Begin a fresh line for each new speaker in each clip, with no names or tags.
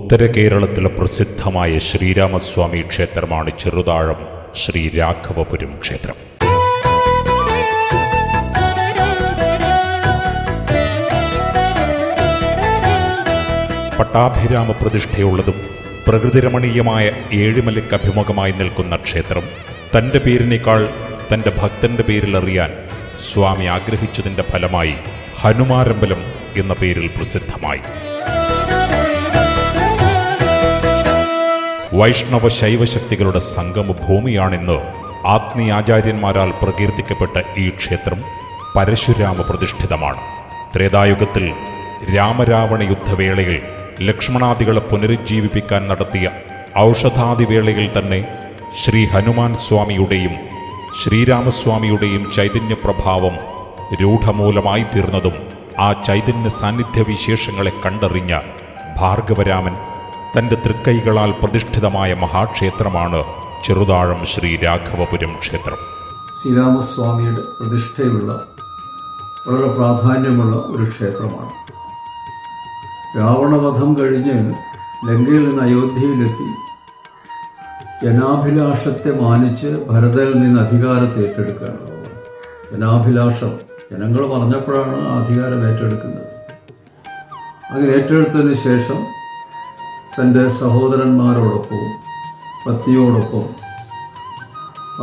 ഉത്തര കേരളത്തിലെ പ്രസിദ്ധമായ ശ്രീരാമസ്വാമി ക്ഷേത്രമാണ് ചെറുതാഴം ശ്രീ രാഘവപുരം ക്ഷേത്രം. പട്ടാഭിരാമ പ്രതിഷ്ഠയുള്ളതും പ്രകൃതിരമണീയമായ ഏഴിമലയ്ക്ക് അഭിമുഖമായി നിൽക്കുന്ന ക്ഷേത്രം തൻ്റെ പേരിനേക്കാൾ തൻ്റെ ഭക്തന്റെ പേരിൽ അറിയാൻ സ്വാമി ആഗ്രഹിച്ചതിൻ്റെ ഫലമായി ഹനുമാരമ്പലം എന്ന പേരിൽ പ്രസിദ്ധമായി. വൈഷ്ണവ ശൈവശക്തികളുടെ സംഗമഭൂമിയാണെന്ന് ആത്മീയാചാര്യന്മാരാൽ പ്രകീർത്തിക്കപ്പെട്ട ഈ ക്ഷേത്രം പരശുരാമ പ്രതിഷ്ഠിതമാണ്. ത്രേതായുഗത്തിൽ രാമരാവണ യുദ്ധവേളയിൽ ലക്ഷ്മണാദികളെ പുനരുജ്ജീവിപ്പിക്കാൻ നടത്തിയ ഔഷധാദിവേളയിൽ തന്നെ ശ്രീ ഹനുമാൻ സ്വാമിയുടെയും ശ്രീരാമസ്വാമിയുടെയും ചൈതന്യപ്രഭാവം രൂഢമൂലമായി തീർന്നതും ആ ചൈതന്യ സാന്നിധ്യവിശേഷങ്ങളെ കണ്ടറിഞ്ഞ ഭാർഗവരാമൻ തൻ്റെ തൃക്കൈകളാൽ പ്രതിഷ്ഠിതമായ മഹാക്ഷേത്രമാണ് ചെറുതാഴം ശ്രീ രാഘവപുരം ക്ഷേത്രം.
ശ്രീരാമസ്വാമിയുടെ പ്രതിഷ്ഠയുള്ള വളരെ പ്രാധാന്യമുള്ള ഒരു ക്ഷേത്രമാണ്. രാവണവധം കഴിഞ്ഞ് ലങ്കയിൽ നിന്ന് അയോധ്യയിലെത്തി ജനാഭിലാഷത്തെ മാനിച്ച് ഭരതനിൽ നിന്ന് അധികാരത്തെ ഏറ്റെടുക്കുകയാണ്. ജനാഭിലാഷം ജനങ്ങൾ പറഞ്ഞപ്പോഴാണ് ആ അധികാരം ഏറ്റെടുക്കുന്നത്. അങ്ങനെ ഏറ്റെടുത്തതിന് ശേഷം തൻ്റെ സഹോദരന്മാരോടൊപ്പം പത്നിയോടൊപ്പം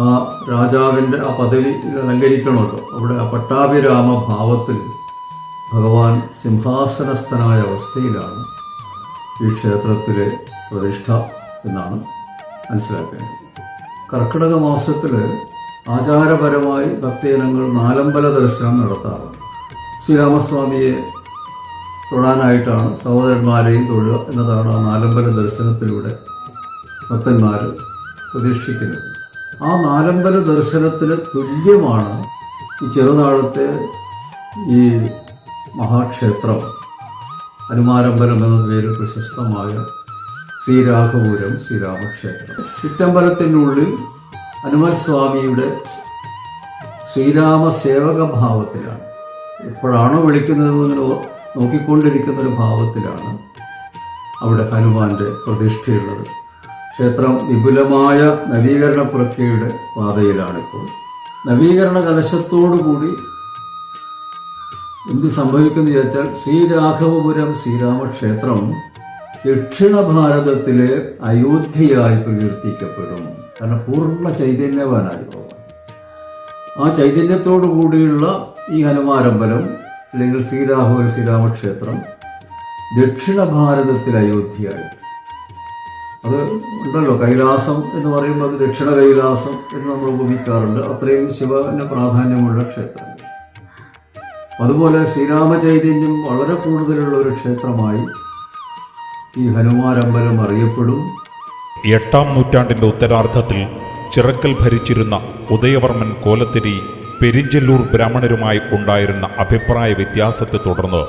ആ രാജാവിൻ്റെ ആ പദവി അലങ്കരിക്കണമല്ലോ. അവിടെ ആ പട്ടാഭിരാമ ഭാവത്തിൽ ഭഗവാൻ സിംഹാസനസ്ഥനായ അവസ്ഥയിലാണ് ഈ ക്ഷേത്രത്തിലെ പ്രതിഷ്ഠ എന്നാണ് മനസ്സിലാക്കേണ്ടത്. കർക്കിടക മാസത്തിൽ ആചാരപരമായി ഭക്തജനങ്ങൾ നാലമ്പല ദർശനം നടത്താറുണ്ട്. ശ്രീരാമസ്വാമിയെ തൊഴാനായിട്ടാണ് സഹോദരന്മാരെയും തൊഴുക എന്നതാണ് ആ നാലമ്പല ദർശനത്തിലൂടെ ഭക്തന്മാർ പ്രതീക്ഷിക്കുന്നത്. ആ നാലമ്പല ദർശനത്തിന് തുല്യമാണ് ഈ ചെറുതാഴത്തെ ഈ മഹാക്ഷേത്രം, ഹനുമാരമ്പലം എന്ന പേരിൽ പ്രശസ്തമായ ശ്രീരാഘവപുരം ശ്രീരാമക്ഷേത്രം. ചുറ്റമ്പലത്തിനുള്ളിൽ ഹനുമാൻ സ്വാമിയുടെ ശ്രീരാമ സേവക ഭാവത്തിലാണ്. എപ്പോഴാണോ വിളിക്കുന്നത് ഇങ്ങനെ നോക്കിക്കൊണ്ടിരിക്കുന്നൊരു ഭാവത്തിലാണ് അവിടെ ഹനുമാന്റെ പ്രതിഷ്ഠയുള്ളത്. ക്ഷേത്രം വിപുലമായ നവീകരണ പ്രക്രിയയുടെ പാതയിലാണിപ്പോൾ. നവീകരണ കലശത്തോടുകൂടി എന്ത് സംഭവിക്കുന്നു ചോദിച്ചാൽ ശ്രീരാഘവപുരം ശ്രീരാമക്ഷേത്രം ദക്ഷിണ ഭാരതത്തിലെ അയോധ്യയായി പ്രകീർത്തിക്കപ്പെടും. കാരണം പൂർണ്ണ ചൈതന്യവാനായി പോകും. ആ ചൈതന്യത്തോടു കൂടിയുള്ള ഈ ഹനുമാരമ്പലം അല്ലെങ്കിൽ ശ്രീരാഘവപുരം ശ്രീരാമക്ഷേത്രം ദക്ഷിണ ഭാരതത്തിൽ അയോധ്യയായി. അത് ഉണ്ടല്ലോ, കൈലാസം എന്ന് പറയുമ്പോൾ അത് ദക്ഷിണ കൈലാസം എന്ന് നമ്മൾ ഉപമിക്കാറുണ്ട്. അത്രയും ശിവന് പ്രാധാന്യമുള്ള ക്ഷേത്രങ്ങൾ. അതുപോലെ ശ്രീരാമ ചൈതന്യം വളരെ കൂടുതലുള്ള ഒരു ക്ഷേത്രമായി ഈ ഹനുമാരമ്പലം അറിയപ്പെടും.
8-ാം നൂറ്റാണ്ടിൻ്റെ ഉത്തരാർദ്ധത്തിൽ ചിറക്കൽ ഭരിച്ചിരുന്ന ഉദയവർമ്മൻ കോലത്തിരി പെരിഞ്ചല്ലൂർ ബ്രാഹ്മണരുമായി ഉണ്ടായിരുന്ന അഭിപ്രായ വ്യത്യാസത്തെ തുടർന്ന്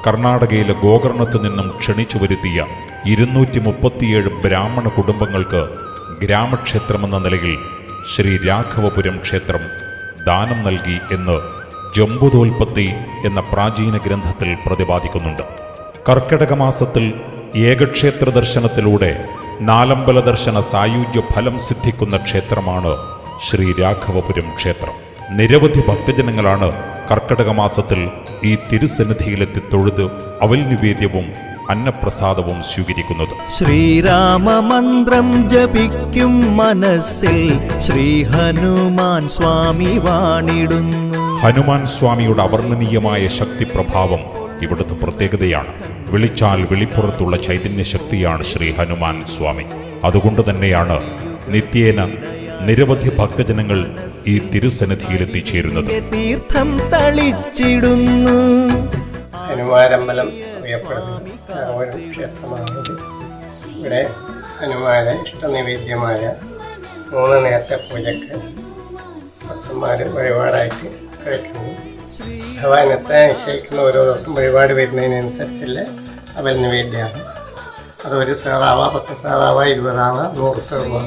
കർണാടകയിലെ ഗോകർണത്തു നിന്നും ക്ഷണിച്ചു വരുത്തിയ 237 ബ്രാഹ്മണ കുടുംബങ്ങൾക്ക് ഗ്രാമക്ഷേത്രമെന്ന നിലയിൽ ശ്രീ രാഘവപുരം ക്ഷേത്രം ദാനം നൽകി എന്ന് ജംബുതോൽപത്തി എന്ന പ്രാചീന ഗ്രന്ഥത്തിൽ പ്രതിപാദിക്കുന്നുണ്ട്. കർക്കിടക മാസത്തിൽ ഏകക്ഷേത്ര ദർശനത്തിലൂടെ നാലമ്പല ദർശന സായുജ്യ ഫലം സിദ്ധിക്കുന്ന ക്ഷേത്രമാണ് ശ്രീ രാഘവപുരം ക്ഷേത്രം. നിരവധി ഭക്തജനങ്ങളാണ് കർക്കിടക മാസത്തിൽ ഈ തിരുസന്നിധിയിലെത്തി തൊഴുത് അവൽ നിവേദ്യവും അന്നപ്രസാദവും സ്വീകരിക്കുന്നത്.
ശ്രീരാമ മന്ത്രം ജപിക്കും മനസ്സിൽ ശ്രീ ഹനുമാൻ സ്വാമി വാണിടുന്നു.
ഹനുമാൻ സ്വാമിയുടെ അവർണ്ണനീയമായ ശക്തി പ്രഭാവം ഇവിടുത്തെ പ്രത്യേകതയാണ്. വിളിച്ചാൽ വെളിപ്പുറത്തുള്ള ചൈതന്യശക്തിയാണ് ശ്രീ ഹനുമാൻ സ്വാമി. അതുകൊണ്ട് തന്നെയാണ് നിത്യേന നിരവധി ഭക്തജനങ്ങൾ ഈ തിരുസന്നിധിയിൽ എത്തിച്ചേരുന്നത്.
തീർത്ഥം തളിച്ചിടുന്നു.
ഹനുമാരമ്പലം അറിയപ്പെടുന്ന ഒരു ക്ഷേത്രമാണിത്. ഇവിടെ ഹനുമാനെ ഇഷ്ടനിവേദ്യമായ 3 നേരത്തെ പൂജക്ക് ഭക്തന്മാർ വഴിപാടായിട്ട് കഴിക്കുന്നു. ഭഗവാനത്തെ നിശ്ചയിക്കുന്ന ഓരോ ദിവസം വഴിപാട് വരുന്നതിനനുസരിച്ചുള്ള അവൽ നിവേദ്യമാണ്. അത് 1 സേറാവ, 10 സേറാവ, 20 ആവ, 100 സേറാവ,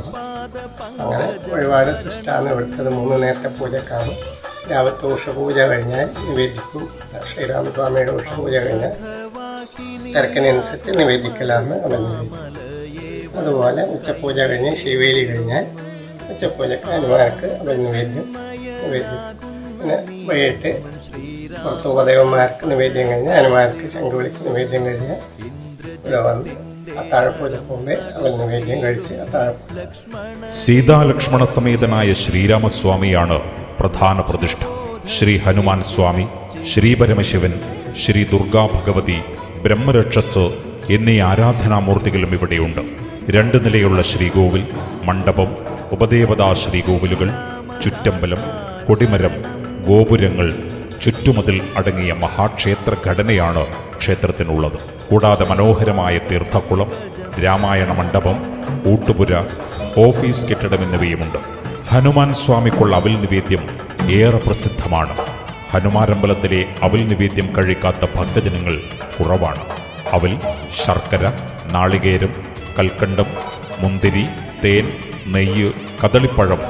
അങ്ങനെ ഒരുപാട് സിസ്റ്റാണ് ഇവിടുത്തത്. 3 നേരത്തെ പൂജക്കാണ്. രാവിലത്തെ ഉഷപൂജ കഴിഞ്ഞാൽ നിവേദിക്കും. ശ്രീരാമസ്വാമിയുടെ ഉഷപൂജ കഴിഞ്ഞാൽ തിരക്കിനനുസരിച്ച് നിവേദിക്കലാണ് അവൽ നിവേദ്യം. അതുപോലെ ഉച്ചപൂജ കഴിഞ്ഞ് ശിവേലി കഴിഞ്ഞാൽ ഉച്ചപൂജക്ക് ഹനുമാർക്ക് അവൽ നിവേദ്യം. പിന്നെ വൈകിട്ട് പുറത്ത് ഉപദേവന്മാർക്ക് നിവേദ്യം കഴിഞ്ഞ് ഹനുമാർക്ക് ശംഖുവിളിക്ക് നിവേദ്യം കഴിഞ്ഞാൽ ഇവിടെ വന്ന് അത്താഴപൂജക്ക് മുമ്പേ അവൽ നിവേദ്യം കഴിച്ച് അത്താഴപൂജ.
സീതാലക്ഷ്മണ സമേതനായ ശ്രീരാമസ്വാമിയാണ് പ്രധാന പ്രതിഷ്ഠ. ശ്രീ ഹനുമാൻ സ്വാമി, ശ്രീ പരമശിവൻ, ശ്രീ ദുർഗാ ഭഗവതി, ബ്രഹ്മരക്ഷസ് എന്നീ ആരാധനാമൂർത്തികളും ഇവിടെയുണ്ട്. 2 നിലയുള്ള ശ്രീകോവിൽ, മണ്ഡപം, ഉപദേവതാ ശ്രീകോവിലുകൾ, ചുറ്റമ്പലം, കൊടിമരം, ഗോപുരങ്ങൾ, ചുറ്റുമതിൽ അടങ്ങിയ മഹാക്ഷേത്ര ഘടനയാണ് ക്ഷേത്രത്തിനുള്ളത്. കൂടാതെ മനോഹരമായ തീർത്ഥക്കുളം, രാമായണ മണ്ഡപം, ഊട്ടുപുര, ഓഫീസ് കെട്ടിടം എന്നിവയുമുണ്ട്. ഹനുമാൻ സ്വാമിക്കുള്ള അവൽ നിവേദ്യം ഏറെ പ്രസിദ്ധമാണ്. ഹനുമാരമ്പലത്തിലെ അവൽ നിവേദ്യം കഴിക്കാത്ത ഭക്തജനങ്ങൾ കുറവാണ്. അവൽ, ശർക്കര, നാളികേരം, കൽക്കണ്ടം, മുന്തിരി, തേൻ, നെയ്യ്, കദളിപ്പഴം,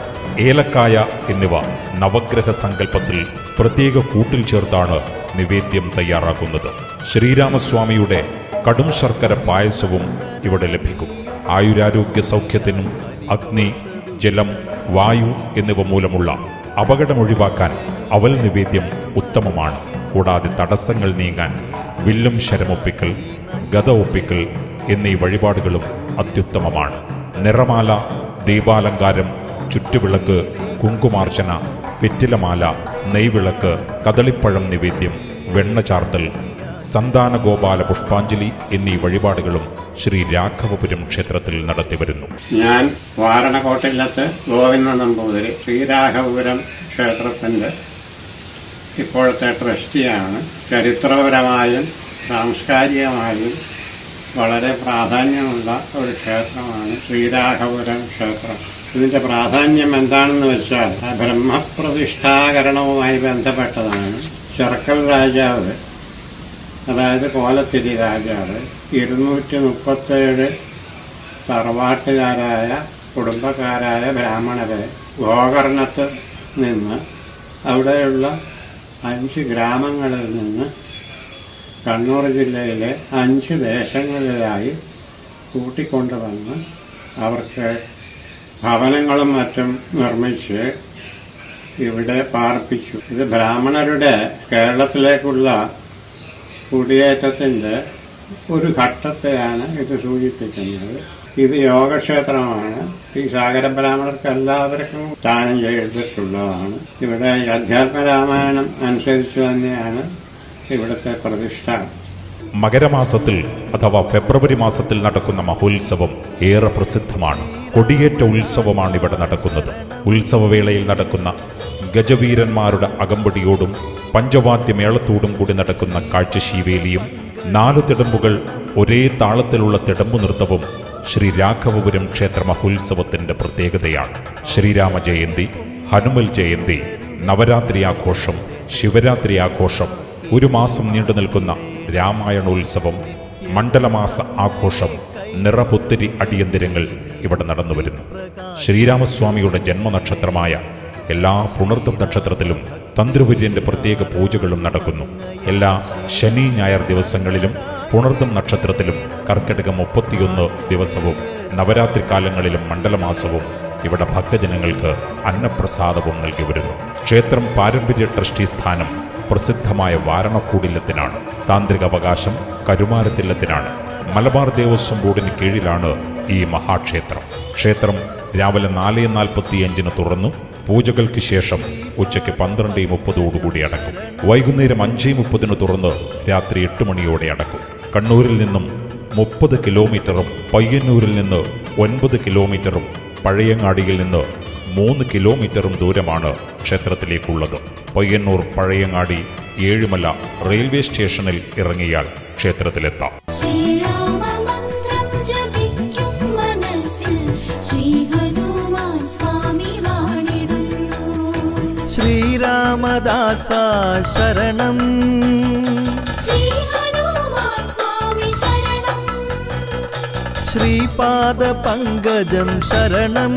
ഏലക്കായ എന്നിവ നവഗ്രഹ സങ്കല്പത്തിൽ പ്രത്യേക കൂട്ടിൽ ചേർത്താണ് നിവേദ്യം തയ്യാറാക്കുന്നത്. ശ്രീരാമസ്വാമിയുടെ കടും ശർക്കര പായസവും ഇവിടെ ലഭിക്കും. ആയുരാരോഗ്യ സൗഖ്യത്തിനും അഗ്നി, ജലം, വായു എന്നിവ മൂലമുള്ള അപകടം ഒഴിവാക്കാൻ അവൽ നിവേദ്യം ഉത്തമമാണ്. കൂടാതെ തടസ്സങ്ങൾ നീങ്ങാൻ വില്ലും ശരമൊപ്പിക്കൽ, ഗത ഒപ്പിക്കൽ എന്നീ വഴിപാടുകളും അത്യുത്തമമാണ്. നിറമാല, ദീപാലങ്കാരം, ചുറ്റുവിളക്ക്, കുങ്കുമാർച്ചന, വെറ്റിലമാല, നെയ്വിളക്ക്, കദളിപ്പഴം നിവേദ്യം, വെണ്ണ ചാർത്തൽ, സന്താന ഗോപാല പുഷ്പാഞ്ജലി എന്നീ വഴിപാടുകളും ശ്രീ രാഘവപുരം ക്ഷേത്രത്തിൽ നടത്തിവരുന്നു.
ഞാൻ വാരണക്കോട്ടില്ലത്ത് ഗോവിന്ദ നമ്പൂതിരി ശ്രീരാഘവപുരം ക്ഷേത്രത്തിൻ്റെ ഇപ്പോഴത്തെ ട്രസ്റ്റിയാണ്. ചരിത്രപരമായും സാംസ്കാരികമായും വളരെ പ്രാധാന്യമുള്ള ഒരു ക്ഷേത്രമാണ് ശ്രീരാഘവപുരം ക്ഷേത്രം. ഇതിൻ്റെ പ്രാധാന്യം എന്താണെന്ന് വെച്ചാൽ ബ്രഹ്മപ്രതിഷ്ഠാകരണവുമായി ബന്ധപ്പെട്ടതാണ്. ചെറുക്കൽ രാജാവ്, അതായത് കോലത്തിരി രാജാവ്, 237 തറവാട്ടുകാരായ കുടുംബക്കാരായ ബ്രാഹ്മണരെ ഗോകർണത്ത് നിന്ന്, അവിടെയുള്ള 5 ഗ്രാമങ്ങളിൽ നിന്ന് കണ്ണൂർ ജില്ലയിലെ 5 ദേശങ്ങളിലായി കൂട്ടിക്കൊണ്ടുവന്ന് അവർക്ക് ഭവനങ്ങളും മറ്റും നിർമ്മിച്ച് ഇവിടെ പാർപ്പിച്ചു. ഇത് ബ്രാഹ്മണരുടെ കേരളത്തിലേക്കുള്ള കുടിയേറ്റത്തിൻ്റെ ഒരു ഘട്ടത്തെയാണ് ഇത് സൂചിപ്പിക്കുന്നത്. ഇത് യോഗക്ഷേത്രമാണ്. ഈ സാഗര ബ്രാഹ്മണർക്ക് എല്ലാവർക്കും ദാനം ചെയ്തിട്ടുള്ളതാണ്. ഇവിടെ അധ്യാത്മരാമായണം അനുസരിച്ച് തന്നെയാണ് ഇവിടുത്തെ പ്രതിഷ്ഠ.
മകരമാസത്തിൽ അഥവാ ഫെബ്രുവരി മാസത്തിൽ നടക്കുന്ന മഹോത്സവം ഏറെ പ്രസിദ്ധമാണ്. കൊടിയേറ്റ ഉത്സവമാണ് ഇവിടെ നടക്കുന്നത്. ഉത്സവവേളയിൽ നടക്കുന്ന ഗജവീരന്മാരുടെ അകമ്പടിയോടും പഞ്ചവാദ്യമേളത്തോടും കൂടി നടക്കുന്ന കാഴ്ചശീവേലിയും 4 തിടമ്പുകൾ ഒരേ താളത്തിലുള്ള തിടമ്പു നൃത്തവും ശ്രീ രാഘവപുരം ക്ഷേത്ര മഹോത്സവത്തിന്റെ പ്രത്യേകതയാണ്. ശ്രീരാമ ജയന്തി, ഹനുമൽ ജയന്തി, നവരാത്രി ആഘോഷം, ശിവരാത്രി ആഘോഷം, 1 മാസം നീണ്ടു നിൽക്കുന്ന രാമായണോത്സവം, മണ്ഡലമാസ ആഘോഷം, നിറപുത്തിരി അടിയന്തിരങ്ങൾ ഇവിടെ നടന്നുവരുന്നു. ശ്രീരാമസ്വാമിയുടെ ജന്മനക്ഷത്രമായ എല്ലാ പുണർതം നക്ഷത്രത്തിലും തന്ത്രിവര്യന്റെ പ്രത്യേക പൂജകളും നടക്കുന്നു. എല്ലാ ശനി ഞായർ ദിവസങ്ങളിലും പുണർതം നക്ഷത്രത്തിലും കർക്കിടകം 31 ദിവസവും നവരാത്രി കാലങ്ങളിലും മണ്ഡലമാസവും ഇവിടെ ഭക്തജനങ്ങൾക്ക് അന്നപ്രസാദവും നൽകി വരുന്നു. ക്ഷേത്രം പാരമ്പര്യ ട്രസ്റ്റി സ്ഥാനം പ്രസിദ്ധമായ വാരണക്കൂടില്ലത്തിനാണ്. താന്ത്രിക അവകാശം കരുമാരത്തില്ലത്തിനാണ്. മലബാർ ദേവസ്വം ബോർഡിന് കീഴിലാണ് ഈ മഹാക്ഷേത്രം. ക്ഷേത്രം രാവിലെ 4:45 തുറന്നു പൂജകൾക്ക് ശേഷം ഉച്ചയ്ക്ക് 12:30 അടക്കും. വൈകുന്നേരം 5:30 തുറന്ന് രാത്രി 8 മണിയോടെ അടക്കും. കണ്ണൂരിൽ നിന്നും 30 കിലോമീറ്ററും പയ്യന്നൂരിൽ നിന്ന് 9 കിലോമീറ്ററും പഴയങ്ങാടിയിൽ നിന്ന് 3 കിലോമീറ്ററും ദൂരമാണ് ക്ഷേത്രത്തിലേക്കുള്ളത്. പയ്യന്നൂർ പഴയങ്ങാടി ഏഴുമല റെയിൽവേ സ്റ്റേഷനിൽ ഇറങ്ങിയാൽ ക്ഷേത്രത്തിലെത്താം.
ശ്രീരാമദാസ ശരണം, ശ്രീപാദ പങ്കജം ശരണം.